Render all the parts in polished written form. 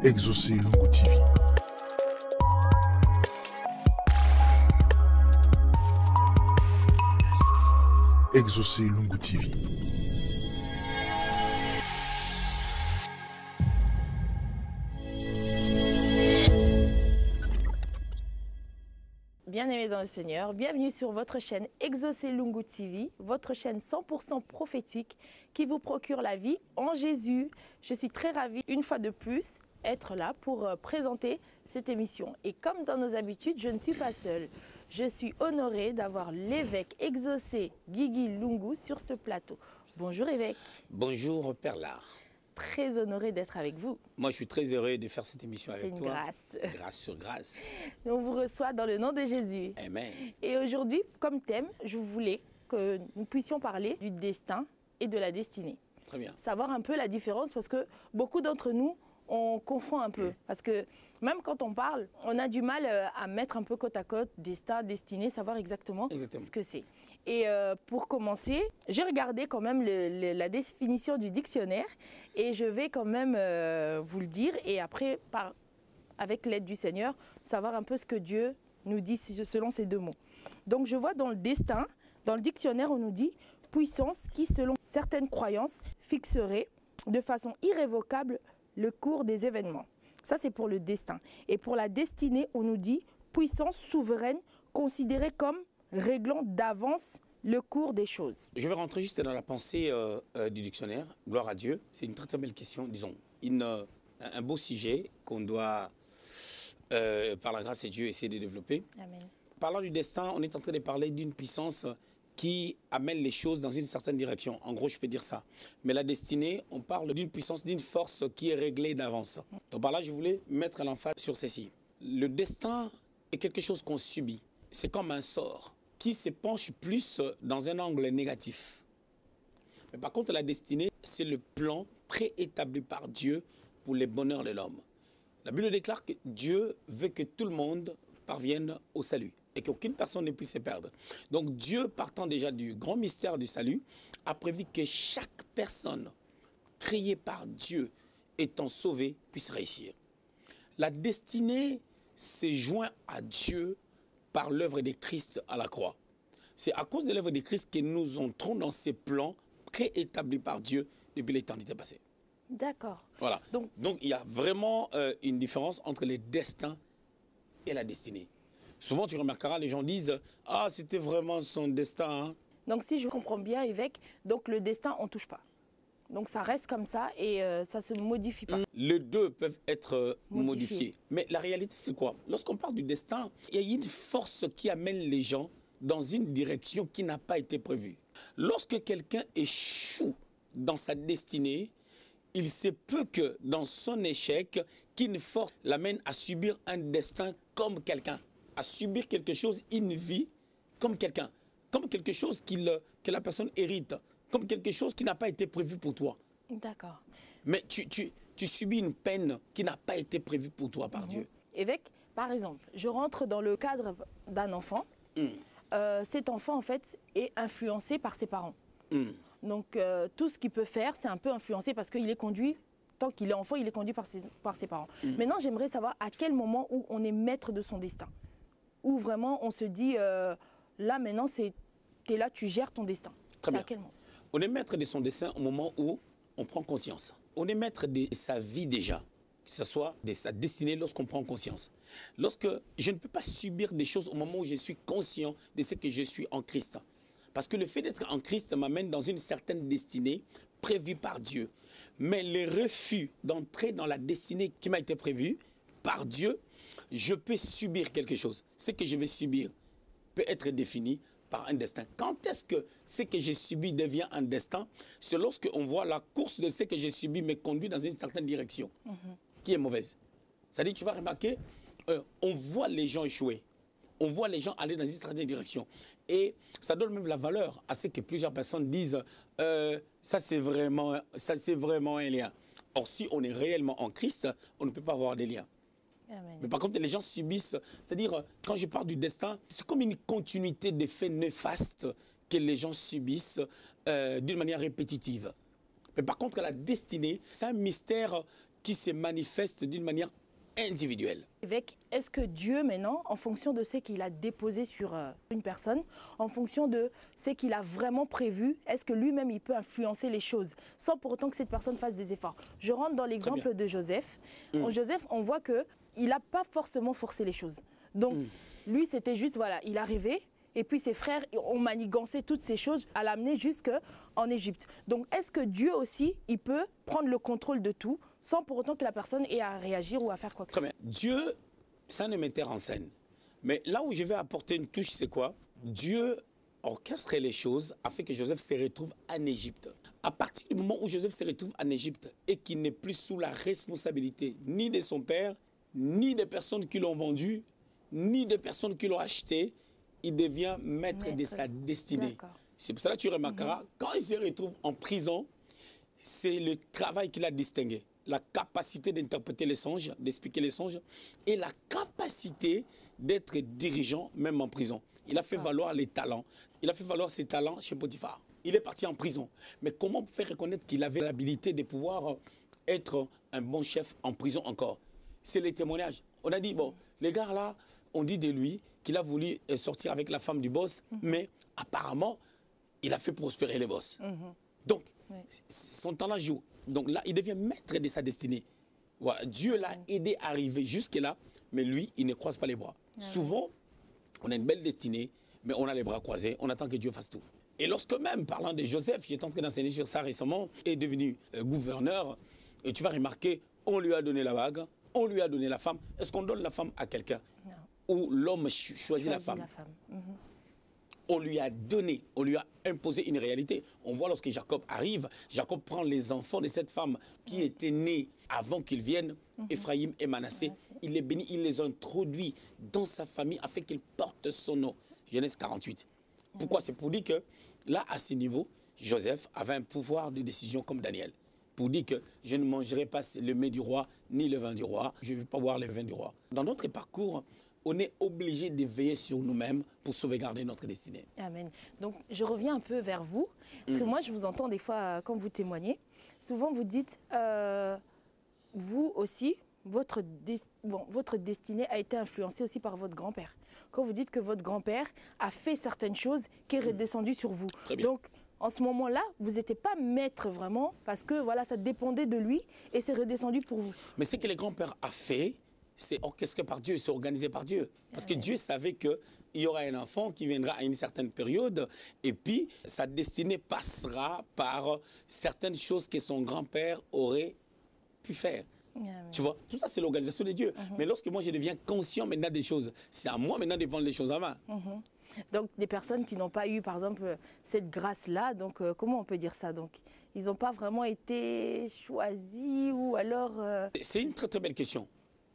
Exaucé Lungu TV. Exaucé Lungu TV. Bien-aimés dans le Seigneur, bienvenue sur votre chaîne Exaucé Lungu TV, votre chaîne 100% prophétique qui vous procure la vie en Jésus. Je suis très ravie, une fois de plus, être là pour présenter cette émission. Et comme dans nos habitudes, je ne suis pas seule. Je suis honorée d'avoir l'évêque Exaucé Guigui Lungu sur ce plateau. Bonjour évêque. Bonjour Perla. Très honorée d'être avec vous. Moi, je suis très heureux de faire cette émission avec toi. C'est une grâce. Grâce sur grâce. On vous reçoit dans le nom de Jésus. Amen. Et aujourd'hui, comme thème, je voulais que nous puissions parler du destin et de la destinée. Très bien. Savoir un peu la différence parce que beaucoup d'entre nous, on confond un peu. Parce que même quand on parle, on a du mal à mettre un peu côte à côte destin, destinée, savoir exactement ce que c'est. Et pour commencer, j'ai regardé quand même la définition du dictionnaire et je vais quand même vous le dire et après, avec l'aide du Seigneur, savoir un peu ce que Dieu nous dit selon ces deux mots. Donc je vois dans le destin, dans le dictionnaire, on nous dit puissance qui, selon certaines croyances, fixerait de façon irrévocable le cours des événements. Ça, c'est pour le destin. Et pour la destinée, on nous dit puissance souveraine considérée comme réglant d'avance le cours des choses. Je vais rentrer juste dans la pensée du dictionnaire. Gloire à Dieu. C'est une très très belle question, disons. Un beau sujet qu'on doit, par la grâce de Dieu, essayer de développer. Amen. Parlant du destin, on est en train de parler d'une puissance qui amène les choses dans une certaine direction. En gros, je peux dire ça. Mais la destinée, on parle d'une puissance, d'une force qui est réglée d'avance. Donc par là, je voulais mettre l'emphase sur ceci. Le destin est quelque chose qu'on subit. C'est comme un sort qui se penche plus dans un angle négatif. Mais par contre, la destinée, c'est le plan préétabli par Dieu pour les bonheurs de l'homme. La Bible déclare que Dieu veut que tout le monde parvienne au salut et qu'aucune personne ne puisse se perdre. Donc Dieu, partant déjà du grand mystère du salut, a prévu que chaque personne créée par Dieu étant sauvée puisse réussir. La destinée se joint à Dieu par l'œuvre de Christ à la croix. C'est à cause de l'œuvre de Christ que nous entrons dans ces plans préétablis par Dieu depuis l'éternité passée. D'accord. Voilà. Donc il y a vraiment une différence entre les destins et la destinée. Souvent, tu remarqueras, les gens disent « Ah, c'était vraiment son destin. Hein. » Donc si je comprends bien, évêque, donc le destin, on ne touche pas. Donc ça reste comme ça et ça ne se modifie pas. Les deux peuvent être modifiés. Mais la réalité, c'est quoi? Lorsqu'on parle du destin, il y a une force qui amène les gens dans une direction qui n'a pas été prévue. Lorsque quelqu'un échoue dans sa destinée, il se peut que dans son échec, qu'une force l'amène à subir un destin comme quelqu'un, à subir quelque chose, une vie comme quelqu'un, comme quelque chose que la personne hérite, comme quelque chose qui n'a pas été prévu pour toi. D'accord. Mais tu subis une peine qui n'a pas été prévue pour toi par Dieu. Évêque, par exemple, je rentre dans le cadre d'un enfant. Cet enfant, en fait, est influencé par ses parents. Donc, tout ce qu'il peut faire, c'est un peu influencé parce qu'il est conduit, tant qu'il est enfant, il est conduit par ses parents. Maintenant, j'aimerais savoir à quel moment où on est maître de son destin. Où vraiment, on se dit, là, maintenant, tu es là, tu gères ton destin. Très bien. À quel moment? On est maître de son destin au moment où on prend conscience. On est maître de sa vie déjà, que ce soit de sa destinée lorsqu'on prend conscience. Lorsque je ne peux pas subir des choses au moment où je suis conscient de ce que je suis en Christ. Parce que le fait d'être en Christ m'amène dans une certaine destinée prévue par Dieu. Mais le refus d'entrer dans la destinée qui m'a été prévue par Dieu, je peux subir quelque chose. Ce que je vais subir peut être défini par un destin. Quand est-ce que ce que j'ai subi devient un destin? C'est lorsque on voit la course de ce que j'ai subi me conduit dans une certaine direction qui est mauvaise. C'est-à-dire, tu vas remarquer, on voit les gens échouer. On voit les gens aller dans une certaine direction. Et ça donne même la valeur à ce que plusieurs personnes disent ça c'est vraiment un lien. Or, si on est réellement en Christ, on ne peut pas avoir des liens. Amen. Mais par contre, les gens subissent, c'est-à-dire, quand je parle du destin, c'est comme une continuité des faits néfastes que les gens subissent d'une manière répétitive. Mais par contre, la destinée, c'est un mystère qui se manifeste d'une manière individuelle. Est-ce que Dieu, maintenant, en fonction de ce qu'il a déposé sur une personne, en fonction de ce qu'il a vraiment prévu, est-ce que lui-même, il peut influencer les choses sans pour autant que cette personne fasse des efforts? Je rentre dans l'exemple de Joseph. Joseph, on voit qu'il n'a pas forcément forcé les choses. Donc, lui, c'était juste, voilà, il arrivait. Et puis ses frères ont manigancé toutes ces choses à l'amener jusqu'en Égypte. Donc est-ce que Dieu aussi, il peut prendre le contrôle de tout sans pour autant que la personne ait à réagir ou à faire quoi que ce soit? Très bien. Dieu, c'est un metteur en scène. Mais là où je vais apporter une touche, c'est quoi? Dieu orchestrait les choses afin que Joseph se retrouve en Égypte. À partir du moment où Joseph se retrouve en Égypte et qu'il n'est plus sous la responsabilité ni de son père, ni des personnes qui l'ont vendu, ni des personnes qui l'ont acheté, il devient maître de sa destinée. C'est pour cela que tu remarqueras, quand il se retrouve en prison, c'est le travail qu'il a distingué. La capacité d'interpréter les songes, d'expliquer les songes, et la capacité d'être dirigeant même en prison. Il a fait valoir les talents. Il a fait valoir ses talents chez Potiphar. Il est parti en prison. Mais comment faire reconnaître qu'il avait l'habilité de pouvoir être un bon chef en prison encore? C'est les témoignages. On a dit, bon, les gars là, on dit de lui qu'il a voulu sortir avec la femme du boss, mais apparemment, il a fait prospérer les boss. Donc, son talent joue. Donc là, il devient maître de sa destinée. Voilà. Dieu l'a aidé à arriver jusque-là, mais lui, il ne croise pas les bras. Souvent, on a une belle destinée, mais on a les bras croisés, on attend que Dieu fasse tout. Et lorsque même, parlant de Joseph, j'étais en train d'enseigner sur ça récemment, est devenu gouverneur, et tu vas remarquer, on lui a donné la bague, on lui a donné la femme. Est-ce qu'on donne la femme à quelqu'un? Ou l'homme choisit la femme? On lui a donné, on lui a imposé une réalité. On voit lorsque Jacob arrive, Jacob prend les enfants de cette femme qui étaient nés avant qu'ils viennent, Ephraïm et Manassé. Il les bénit, il les introduit dans sa famille afin qu'ils portent son nom. Genèse 48. Pourquoi? C'est pour dire que là, à ce niveau, Joseph avait un pouvoir de décision comme Daniel. Pour dire que je ne mangerai pas le mets du roi ni le vin du roi. Je ne vais pas boire le vin du roi. Dans notre parcours, on est obligé de veiller sur nous-mêmes pour sauvegarder notre destinée. Amen. Donc, je reviens un peu vers vous. Parce que moi, je vous entends des fois quand vous témoignez. Souvent, vous dites, vous aussi, votre destinée a été influencée aussi par votre grand-père. Quand vous dites que votre grand-père a fait certaines choses qui est redescendu sur vous. Donc, en ce moment-là, vous n'étiez pas maître vraiment parce que voilà, ça dépendait de lui et c'est redescendu pour vous. Mais ce que le grand-père a fait, c'est orchestré par Dieu, c'est organisé par Dieu. Parce que Dieu savait qu'il y aura un enfant qui viendra à une certaine période et puis sa destinée passera par certaines choses que son grand-père aurait pu faire. Tu vois, tout ça c'est l'organisation de Dieu. Mais lorsque moi je deviens conscient maintenant des choses, c'est à moi maintenant de prendre les choses en main. Donc des personnes qui n'ont pas eu par exemple cette grâce-là, donc comment on peut dire ça? Donc ils n'ont pas vraiment été choisis ou alors... C'est une très très belle question.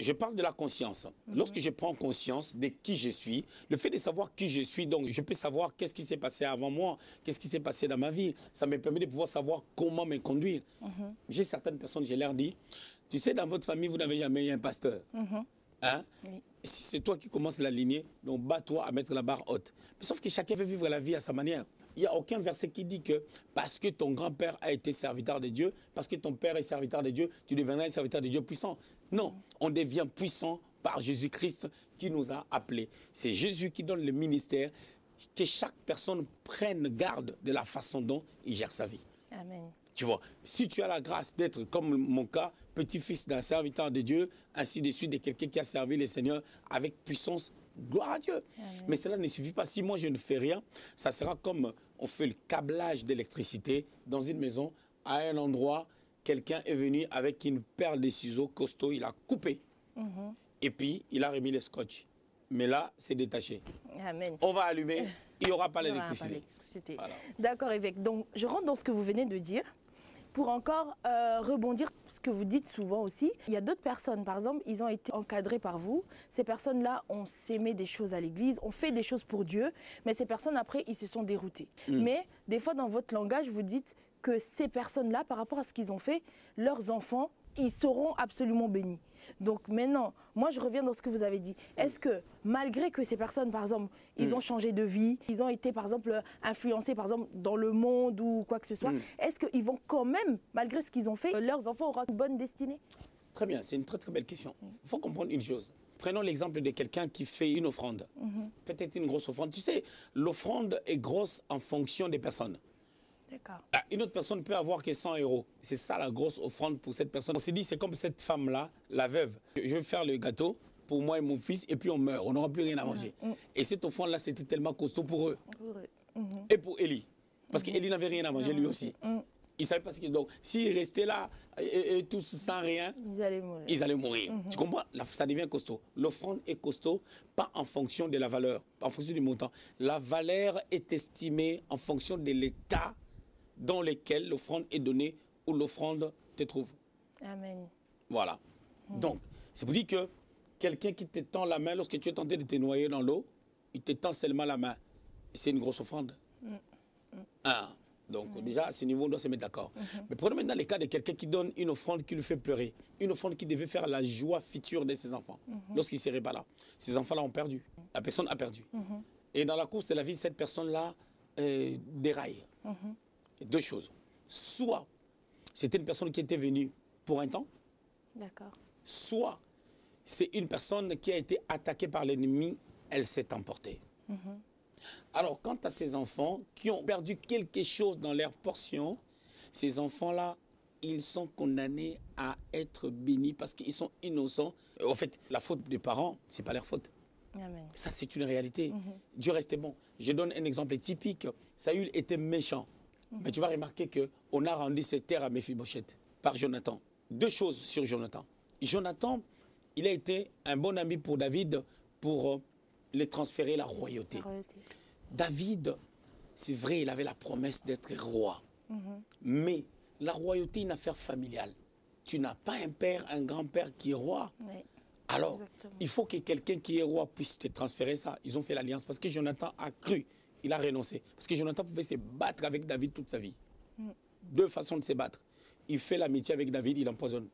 Je parle de la conscience. Lorsque je prends conscience de qui je suis, le fait de savoir qui je suis, donc je peux savoir qu'est-ce qui s'est passé avant moi, qu'est-ce qui s'est passé dans ma vie. Ça me permet de pouvoir savoir comment me conduire. J'ai certaines personnes, je leur dis, tu sais, dans votre famille, vous n'avez jamais eu un pasteur. Hein? Si c'est toi qui commences la lignée, donc bats-toi à mettre la barre haute. Mais sauf que chacun veut vivre la vie à sa manière. Il n'y a aucun verset qui dit que parce que ton grand-père a été serviteur de Dieu, parce que ton père est serviteur de Dieu, tu deviendras un serviteur de Dieu puissant. Non, on devient puissant par Jésus-Christ qui nous a appelés. C'est Jésus qui donne le ministère, que chaque personne prenne garde de la façon dont il gère sa vie. Amen. Tu vois, si tu as la grâce d'être, comme mon cas, petit-fils d'un serviteur de Dieu, ainsi de suite, de quelqu'un qui a servi le Seigneur avec puissance, gloire à Dieu. Amen. Mais cela ne suffit pas. Si moi je ne fais rien, ça sera comme on fait le câblage d'électricité dans une maison, à un endroit, quelqu'un est venu avec une paire de ciseaux costaud, il a coupé. Et puis, il a remis le scotch. Mais là, c'est détaché. Amen. On va allumer, il n'y aura pas l'électricité. Voilà. D'accord, évêque. Donc, je rentre dans ce que vous venez de dire. Pour encore rebondir ce que vous dites souvent aussi, il y a d'autres personnes, par exemple, ils ont été encadrés par vous. Ces personnes-là ont sémé des choses à l'église, ont fait des choses pour Dieu, mais ces personnes, après, ils se sont déroutés. Mais des fois, dans votre langage, vous dites que ces personnes-là, par rapport à ce qu'ils ont fait, leurs enfants, ils seront absolument bénis. Donc maintenant, moi je reviens dans ce que vous avez dit. Est-ce que malgré que ces personnes, par exemple, ils ont changé de vie, ils ont été par exemple influencés par exemple dans le monde ou quoi que ce soit, est-ce qu'ils vont quand même, malgré ce qu'ils ont fait, leurs enfants auront une bonne destinée? Très bien, c'est une très très belle question. Il faut comprendre une chose. Prenons l'exemple de quelqu'un qui fait une offrande. Peut-être une grosse offrande. Tu sais, l'offrande est grosse en fonction des personnes. D'accord. Une autre personne peut avoir que 100 euros. C'est ça la grosse offrande pour cette personne. On s'est dit, c'est comme cette femme-là, la veuve. Je vais faire le gâteau pour moi et mon fils, et puis on meurt. On n'aura plus rien à manger. Et cette offrande-là, c'était tellement costaud pour eux. Et pour Élie. Parce qu'Élie n'avait rien à manger lui aussi. Il ne savait pas ce qu'il... Donc, s'ils restaient là, et tous sans rien, ils allaient mourir. Tu comprends? Ça devient costaud. L'offrande est costaud, pas en fonction de la valeur, en fonction du montant. La valeur est estimée en fonction de l'état dans lequel l'offrande est donnée ou l'offrande te trouve. Amen. Voilà. Donc, c'est pour dire que quelqu'un qui te tend la main lorsque tu es tenté de te noyer dans l'eau, il te tend seulement la main. C'est une grosse offrande. Donc, déjà, à ce niveau, on doit se mettre d'accord. Mais prenons maintenant le cas de quelqu'un qui donne une offrande qui lui fait pleurer. Une offrande qui devait faire la joie future de ses enfants. Lorsqu'il ne serait pas là. Ces enfants-là ont perdu. La personne a perdu. Et dans la course de la vie, cette personne-là déraille. Deux choses. Soit c'était une personne qui était venue pour un temps. D'accord. Soit c'est une personne qui a été attaquée par l'ennemi, elle s'est emportée. Alors, quant à ces enfants qui ont perdu quelque chose dans leur portion, ces enfants-là, ils sont condamnés à être bénis parce qu'ils sont innocents. En fait, la faute des parents, ce n'est pas leur faute. Amen. Ça, c'est une réalité. Dieu restait bon. Je donne un exemple typique. Saül était méchant. Mais tu vas remarquer qu'on a rendu cette terre à Méphibosheth par Jonathan. Deux choses sur Jonathan. Jonathan, il a été un bon ami pour David pour lui transférer la royauté. David, c'est vrai, il avait la promesse d'être roi. Mais la royauté est une affaire familiale. Tu n'as pas un père, un grand-père qui est roi. Oui. Alors, Exactement. il faut que quelqu'un qui est roi puisse te transférer ça. Ils ont fait l'alliance parce que Jonathan a cru. Il a renoncé. Parce que Jonathan pouvait se battre avec David toute sa vie. Deux façons de se battre. Il fait l'amitié avec David, il empoisonne.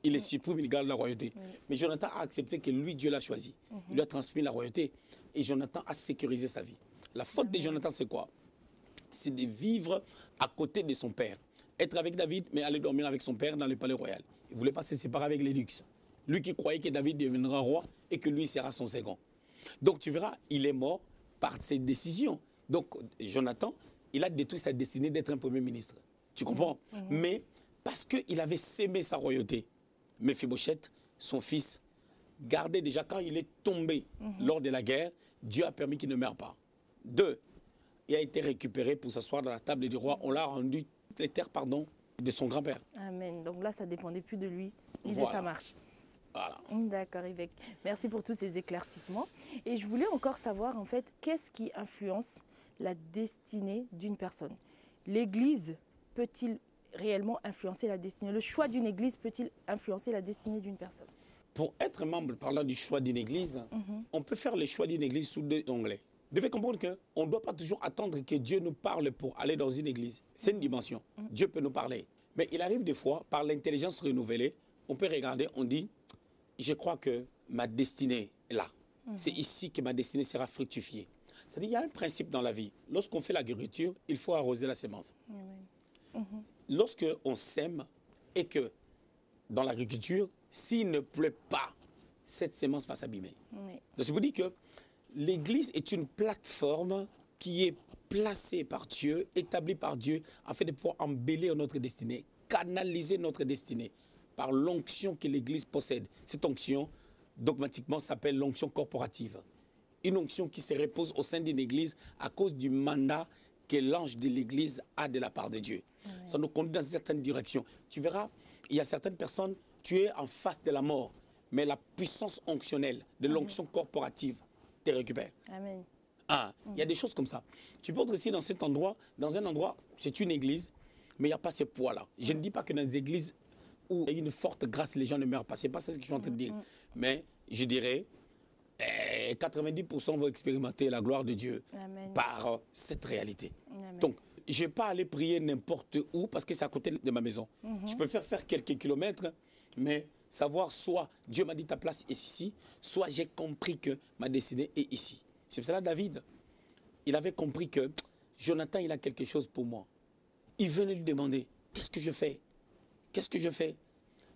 Il les supprime, il garde la royauté. Mais Jonathan a accepté que lui, Dieu l'a choisi. Il lui a transmis la royauté. Et Jonathan a sécurisé sa vie. La faute de Jonathan, c'est quoi? C'est de vivre à côté de son père. Être avec David, mais aller dormir avec son père dans le palais royal. Il ne voulait pas se séparer avec les luxes. Lui qui croyait que David deviendra roi et que lui sera son second. Donc tu verras, il est mort par ses décisions. Donc Jonathan, il a détruit sa destinée d'être un premier ministre. Tu comprends? Mais parce qu'il avait sémé sa royauté, Méphibosheth, son fils, gardait déjà quand il est tombé lors de la guerre, Dieu a permis qu'il ne meure pas. Deux, il a été récupéré pour s'asseoir dans la table du roi. On l'a rendu toutes les terres, de son grand-père. Amen. Donc là, ça ne dépendait plus de lui. Il disait Voilà. ça marche. Voilà. D'accord, Yvette. Merci pour tous ces éclaircissements. Et je voulais encore savoir, en fait, qu'est-ce qui influence la destinée d'une personne? L'Église peut-il réellement influencer la destinée? Le choix d'une Église peut-il influencer la destinée d'une personne? Pour être membre, parlant du choix d'une église, on peut faire le choix d'une église sous deux onglets. Vous devez comprendre qu'on ne doit pas toujours attendre que Dieu nous parle pour aller dans une église. C'est une dimension. Dieu peut nous parler. Mais il arrive des fois, par l'intelligence renouvelée, on peut regarder, on dit, je crois que ma destinée est là. C'est ici que ma destinée sera fructifiée. C'est-à-dire, il y a un principe dans la vie. Lorsqu'on fait l'agriculture, il faut arroser la semence. Lorsqu'on sème et que dans l'agriculture, s'il ne pleut pas, cette semence va s'abîmer. Oui. Donc, je vous dis que l'Église est une plateforme qui est placée par Dieu, établie par Dieu, afin de pouvoir embellir notre destinée, canaliser notre destinée par l'onction que l'Église possède. Cette onction, dogmatiquement, s'appelle l'onction corporative. Une onction qui se repose au sein d'une Église à cause du mandat que l'ange de l'Église a de la part de Dieu. Ça nous conduit dans certaines directions. Tu verras, il y a certaines personnes, tu es en face de la mort, mais la puissance onctionnelle de l'onction corporative te récupère. Amen. Il y a des choses comme ça. Tu peux être ici dans cet endroit, dans un endroit, c'est une église, mais il n'y a pas ce poids-là. Je ne dis pas que dans les églises où il y a une forte grâce, les gens ne meurent pas. Ce n'est pas ça que je suis en train de dire. Mais je dirais, 90% vont expérimenter la gloire de Dieu par cette réalité. Amen. Donc, je ne vais pas aller prier n'importe où parce que c'est à côté de ma maison. Je peux faire quelques kilomètres, mais savoir soit Dieu m'a dit ta place est ici, soit j'ai compris que ma destinée est ici. C'est pour cela David, il avait compris que Jonathan, il a quelque chose pour moi. Il venait lui demander, qu'est-ce que je fais? Qu'est-ce que je fais?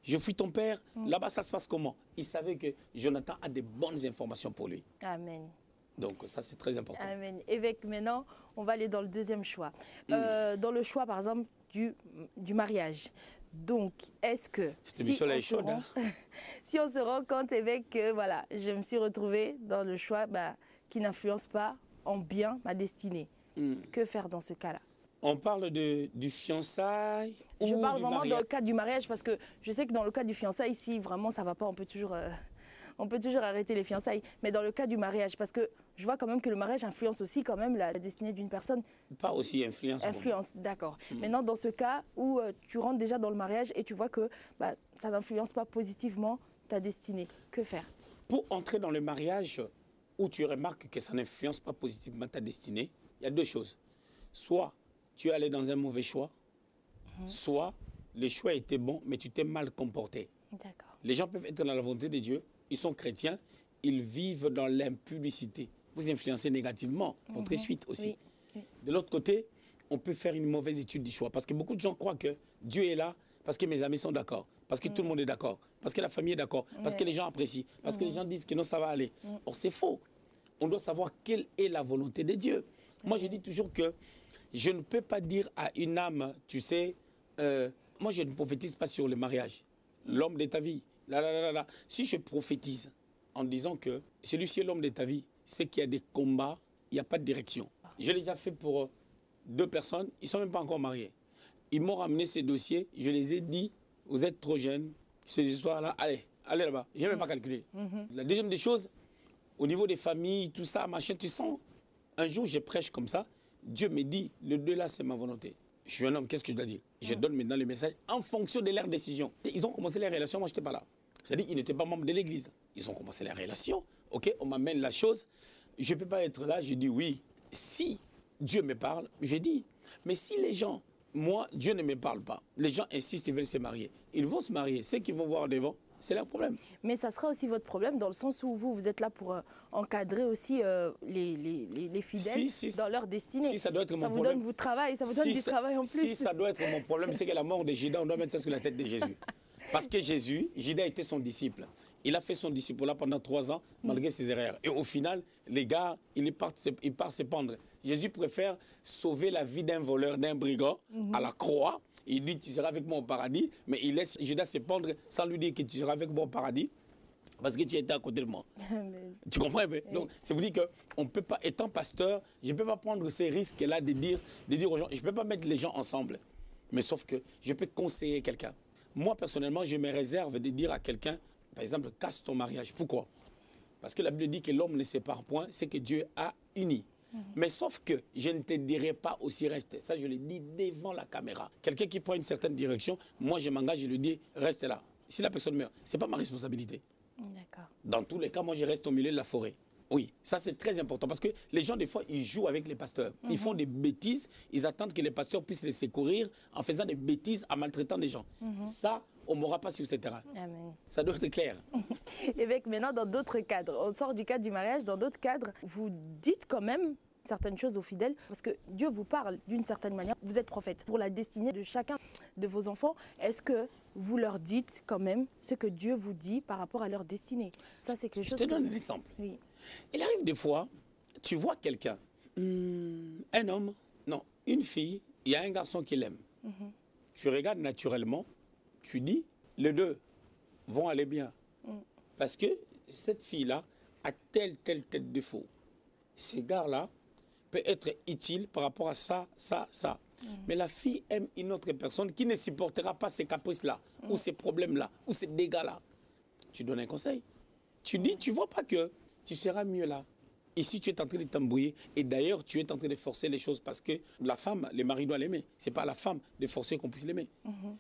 Je fuis ton père, là-bas ça se passe comment? Il savait que Jonathan a des bonnes informations pour lui. Amen. Donc ça c'est très important. Amen. Évêque, maintenant, on va aller dans le deuxième choix. Dans le choix, par exemple, du mariage. Donc, est-ce que cette émission-là est chaude, hein? Si on se rend compte, évêque, que voilà, je me suis retrouvée dans le choix qui n'influence pas en bien ma destinée. Que faire dans ce cas-là? On parle du fiançailles ou je parle du vraiment mariage? dans le cadre du mariage parce que je sais que dans le cas du fiançailles, si vraiment ça ne va pas, on peut toujours arrêter les fiançailles. Mais dans le cas du mariage, parce que je vois quand même que le mariage influence aussi quand même la destinée d'une personne. Pas aussi influence. Influence, d'accord. Maintenant, dans ce cas où tu rentres déjà dans le mariage et tu vois que ça n'influence pas positivement ta destinée, que faire? Pour entrer dans le mariage où tu remarques que ça n'influence pas positivement ta destinée, il y a deux choses. Soit tu es allé dans un mauvais choix, soit le choix était bon, mais tu t'es mal comporté. D'accord. Les gens peuvent être dans la volonté de Dieu, ils sont chrétiens, ils vivent dans l'impudicité. Vous influencez négativement votre suite aussi. Oui. De l'autre côté, on peut faire une mauvaise étude du choix. Parce que beaucoup de gens croient que Dieu est là parce que mes amis sont d'accord, parce que tout le monde est d'accord, parce que la famille est d'accord, parce que les gens apprécient, parce que les gens disent que non, ça va aller. Or, c'est faux. On doit savoir quelle est la volonté de Dieu. Moi, je dis toujours que je ne peux pas dire à une âme, tu sais, moi, je ne prophétise pas sur le mariage. L'homme de ta vie, là. Si je prophétise en disant que celui-ci est l'homme de ta vie, c'est qu'il y a des combats, il n'y a pas de direction. Je l'ai déjà fait pour 2 personnes, ils ne sont même pas encore mariés. Ils m'ont ramené ces dossiers, je les ai dit, vous êtes trop jeunes, ces histoires-là, allez là-bas. Je n'ai même pas calculé. La deuxième des choses, au niveau des familles, tout ça, machin, tu sens, un jour je prêche comme ça, Dieu me dit, le 2 là, c'est ma volonté. Je suis un homme, qu'est-ce que je dois dire? Je donne maintenant le message en fonction de leur décision. Ils ont commencé les relations, moi je n'étais pas là. C'est-à-dire qu'ils n'étaient pas membres de l'église. Ils ont commencé les relations, ok, on m'amène la chose, je ne peux pas être là, je dis oui. Si Dieu me parle, je dis. Mais si les gens, moi, Dieu ne me parle pas, les gens insistent, ils veulent se marier, ils vont se marier, ceux qui vont voir devant, c'est leur problème. Mais ça sera aussi votre problème dans le sens où vous êtes là pour encadrer aussi les fidèles dans leur destinée. Si ça doit être mon problème. problème. Ça vous donne du travail, ça vous donne du travail en plus. Si ça doit être mon problème, c'est que la mort de Judas, on doit mettre ça sur la tête de Jésus. Parce que Judas était son disciple. Il a fait son disciple-là pendant 3 ans, malgré ses erreurs. Et au final, les gars, il part se pendre. Jésus préfère sauver la vie d'un voleur, d'un brigand, à la croix. Il dit, tu seras avec moi au paradis, mais il laisse Judas se pendre sans lui dire que tu seras avec moi au paradis, parce que tu étais à côté de moi. Amen. Tu comprends? Donc, ça veut dire qu'on ne peut pas, étant pasteur, je ne peux pas prendre ces risques-là de dire aux gens, je ne peux pas mettre les gens ensemble. Mais sauf que je peux conseiller quelqu'un. Moi, personnellement, je me réserve de dire à quelqu'un, par exemple, casse ton mariage. Pourquoi? Parce que la Bible dit que l'homme ne sépare point, c'est que Dieu a uni. Mais sauf que je ne te dirai pas aussi reste. Ça, je le dis devant la caméra. Quelqu'un qui prend une certaine direction, moi, je m'engage, je lui dis, reste là. Si la personne meurt, ce n'est pas ma responsabilité. D'accord. Dans tous les cas, moi, je reste au milieu de la forêt. Oui, ça c'est très important parce que les gens, des fois, ils jouent avec les pasteurs. Ils font des bêtises, ils attendent que les pasteurs puissent les secourir en faisant des bêtises, en maltraitant des gens. Ça, on ne m'aura pas sur ce terrain. Amen. Ça doit être clair. Évêque, maintenant, dans d'autres cadres, on sort du cadre du mariage, dans d'autres cadres, vous dites quand même certaines choses aux fidèles, parce que Dieu vous parle d'une certaine manière. Vous êtes prophète. Pour la destinée de chacun de vos enfants, est-ce que vous leur dites quand même ce que Dieu vous dit par rapport à leur destinée? Ça, c'est quelque chose. Je te donne un exemple. Oui. Il arrive des fois, tu vois quelqu'un, un homme, non, une fille, il y a un garçon qui l'aime. Tu regardes naturellement, tu dis, les deux vont aller bien. Parce que cette fille-là a tel défaut. Ces gars-là peut être utile par rapport à ça. Mais la fille aime une autre personne qui ne supportera pas ces caprices-là, ou ces problèmes-là, ou ces dégâts-là. Tu donnes un conseil. Tu dis, tu vois pas que tu seras mieux là. Ici, tu es en train de t'embrouiller. Et d'ailleurs, tu es en train de forcer les choses parce que la femme, le mari doit l'aimer. Ce n'est pas à la femme de forcer qu'on puisse l'aimer.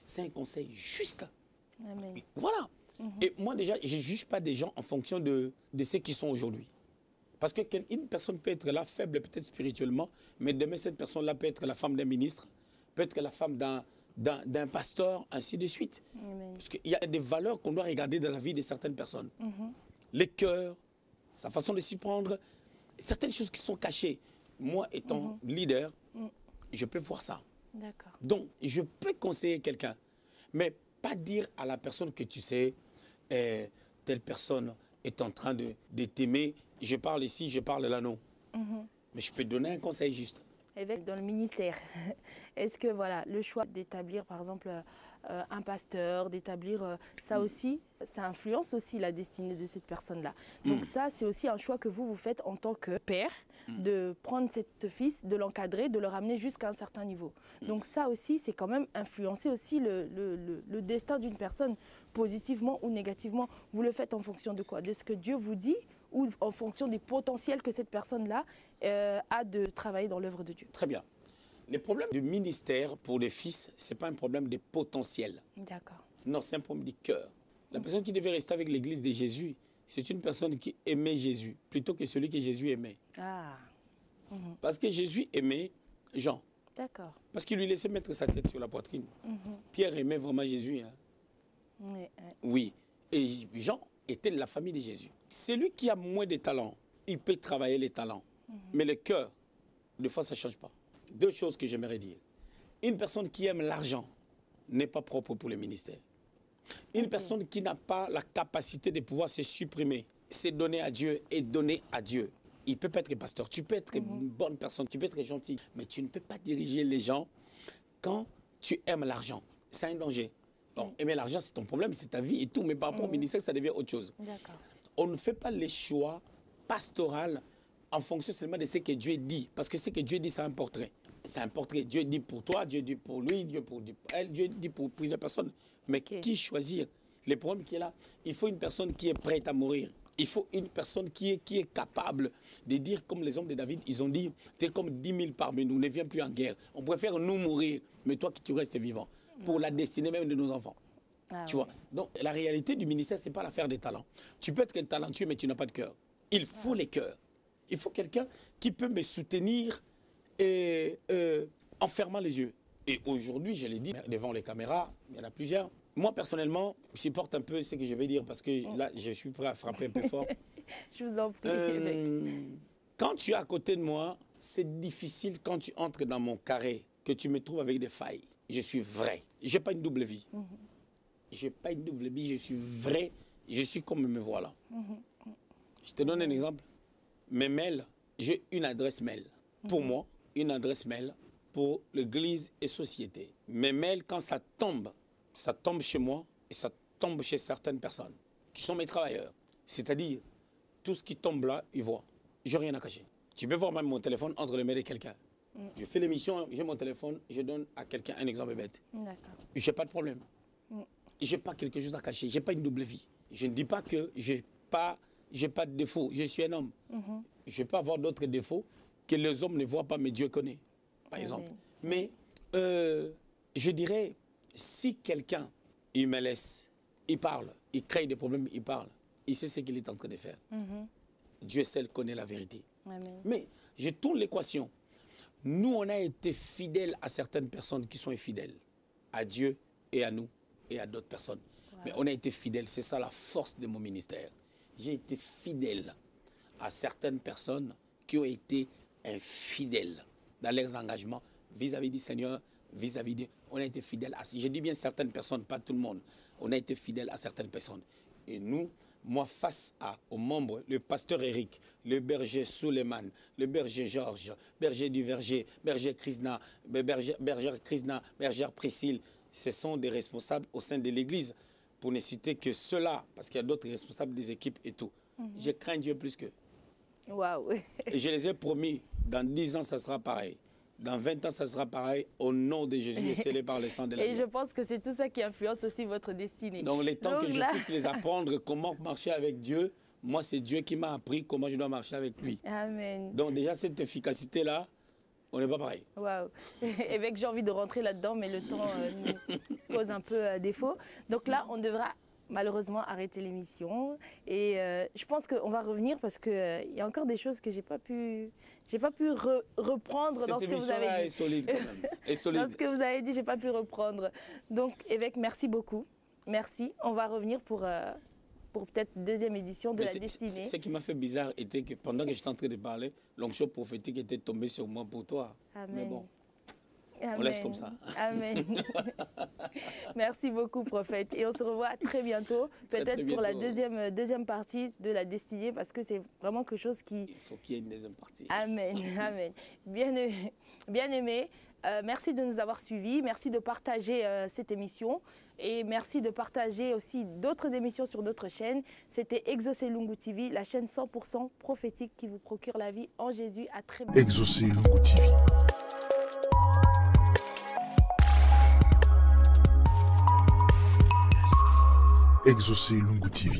C'est un conseil juste. Amen. Voilà. Et moi, déjà, je ne juge pas des gens en fonction de ce qu'ils sont aujourd'hui. Parce qu'une personne peut être là, faible peut-être spirituellement, mais demain, cette personne-là peut être la femme d'un ministre, peut être la femme d'un pasteur, ainsi de suite. Amen. Parce qu'il y a des valeurs qu'on doit regarder dans la vie de certaines personnes. Les cœurs, sa façon de s'y prendre, certaines choses qui sont cachées. Moi, étant leader, je peux voir ça. D'accord. Donc, je peux conseiller quelqu'un. Mais pas dire à la personne que tu sais, telle personne est en train de t'aimer. Je parle ici, je parle là, non. Mais je peux te donner un conseil juste. Dans le ministère, est-ce que voilà, le choix d'établir par exemple un pasteur, d'établir ça aussi, ça influence aussi la destinée de cette personne-là. Donc ça, c'est aussi un choix que vous faites en tant que père, de prendre cet fils, de l'encadrer, de le ramener jusqu'à un certain niveau. Donc ça aussi, c'est quand même influencer aussi le destin d'une personne, positivement ou négativement. Vous le faites en fonction de quoi? De ce que Dieu vous dit ou en fonction des potentiels que cette personne-là a de travailler dans l'œuvre de Dieu. Très bien. Les problèmes du ministère pour les fils, ce n'est pas un problème de potentiel. D'accord. Non, c'est un problème du cœur. La personne qui devait rester avec l'église de Jésus, c'est une personne qui aimait Jésus, plutôt que celui que Jésus aimait. Ah. Parce que Jésus aimait Jean. D'accord. Parce qu'il lui laissait mettre sa tête sur la poitrine. Pierre aimait vraiment Jésus. Hein. Oui. Et Jean était de la famille de Jésus. Celui qui a moins de talent, il peut travailler les talents. Mais le cœur, des fois, ça ne change pas. Deux choses que j'aimerais dire. Une personne qui aime l'argent n'est pas propre pour le ministère. Une personne qui n'a pas la capacité de pouvoir se supprimer, c'est donner à Dieu et donner à Dieu. Il ne peut pas être pasteur, tu peux être une bonne personne, tu peux être gentil, mais tu ne peux pas diriger les gens quand tu aimes l'argent. C'est un danger. Bon, aimer l'argent, c'est ton problème, c'est ta vie et tout, mais par rapport au ministère, ça devient autre chose. On ne fait pas les choix pastoraux en fonction seulement de ce que Dieu dit, parce que ce que Dieu dit, c'est un portrait. C'est un portrait. Dieu dit pour toi, Dieu dit pour lui, Dieu pour elle, Dieu dit pour plusieurs personnes. Mais qui choisir? Le problème qui est là, il faut une personne qui est prête à mourir. Il faut une personne qui est capable de dire, comme les hommes de David, ils ont dit, tu es comme 10 000 parmi nous, ne viens plus en guerre. On préfère nous mourir, mais toi que tu restes vivant, pour la destinée même de nos enfants. Tu vois? Donc, la réalité du ministère, ce n'est pas l'affaire des talents. Tu peux être talentueux, mais tu n'as pas de cœur. Il faut les cœurs. Il faut quelqu'un qui peut me soutenir en fermant les yeux. Et aujourd'hui, je l'ai dit, devant les caméras, il y en a plusieurs. Moi, personnellement, je supporte un peu ce que je vais dire parce que là, je suis prêt à frapper un peu fort. Je vous en prie. Quand tu es à côté de moi, c'est difficile quand tu entres dans mon carré, que tu me trouves avec des failles. Je suis vrai. Je n'ai pas une double vie. Je n'ai pas une double vie, je suis vrai. Je suis comme me voilà. Je te donne un exemple. Mes mails, j'ai une adresse mail. Pour moi, une adresse mail pour l'église et société. Mes mails, quand ça tombe chez moi et ça tombe chez certaines personnes qui sont mes travailleurs. C'est-à-dire, tout ce qui tombe là, ils voient. Je n'ai rien à cacher. Tu peux voir même mon téléphone entre les mains de quelqu'un. Je fais l'émission, j'ai mon téléphone, je donne à quelqu'un un exemple bête. Je n'ai pas de problème. Je n'ai pas quelque chose à cacher. Je n'ai pas une double vie. Je ne dis pas que je n'ai pas de défaut. Je suis un homme. Je peux avoir d'autres défauts que les hommes ne voient pas, mais Dieu connaît, par exemple. Mais je dirais, si quelqu'un, il me laisse, il parle, il crée des problèmes, il parle, il sait ce qu'il est en train de faire. Dieu seul connaît la vérité. Amen. Mais je tourne l'équation. Nous, on a été fidèles à certaines personnes qui sont infidèles à Dieu et à nous et à d'autres personnes. Mais on a été fidèles, c'est ça la force de mon ministère. J'ai été fidèle à certaines personnes qui ont été infidèles dans leurs engagements vis-à-vis du Seigneur, vis-à-vis de... On a été fidèles à... Je dis bien certaines personnes, pas tout le monde. On a été fidèles à certaines personnes. Et nous, moi, face aux membres, le pasteur Eric, le berger Suleiman, le berger Georges, berger du verger, berger Krishna, bergère Priscille, ce sont des responsables au sein de l'Église. Pour ne citer que ceux-là, parce qu'il y a d'autres responsables des équipes et tout. Je crains Dieu plus qu'eux. Waouh. Et je les ai promis, dans 10 ans, ça sera pareil. Dans 20 ans, ça sera pareil, au nom de Jésus et scellé par le sang de l'agneau. Et je pense que c'est tout ça qui influence aussi votre destinée. Donc, le temps que je puisse les apprendre comment marcher avec Dieu, moi, c'est Dieu qui m'a appris comment je dois marcher avec lui. Amen. Donc, déjà, cette efficacité-là, on n'est pas pareil. Waouh. Avec j'ai envie de rentrer là-dedans, mais le temps nous pose un peu défaut. Donc là, on devra malheureusement arrêter l'émission. Et je pense qu'on va revenir parce qu'il y a encore des choses que j'ai pas pu reprendre dans ce que vous avez dit. Est solide quand même. Est solide. Dans ce que vous avez dit, j'ai pas pu reprendre. Donc, Évêque, merci beaucoup. Merci. On va revenir pour peut-être deuxième édition de la destinée. Ce qui m'a fait bizarre était que pendant que j'étais en train de parler, l'onction prophétique était tombée sur moi pour toi. Amen. Mais bon, On laisse comme ça. Amen. Merci beaucoup, prophète. Et on se revoit très bientôt, peut-être pour la deuxième partie de la destinée, parce que c'est vraiment quelque chose qui... Il faut qu'il y ait une deuxième partie. Amen. Amen. Bien aimé, merci de nous avoir suivis. Merci de partager cette émission. Et merci de partager aussi d'autres émissions sur notre chaîne. C'était Exaucé Lungu TV, la chaîne 100% prophétique qui vous procure la vie en Jésus. À très bientôt. Exaucé Lungu TV. Exaucé Lungu TV.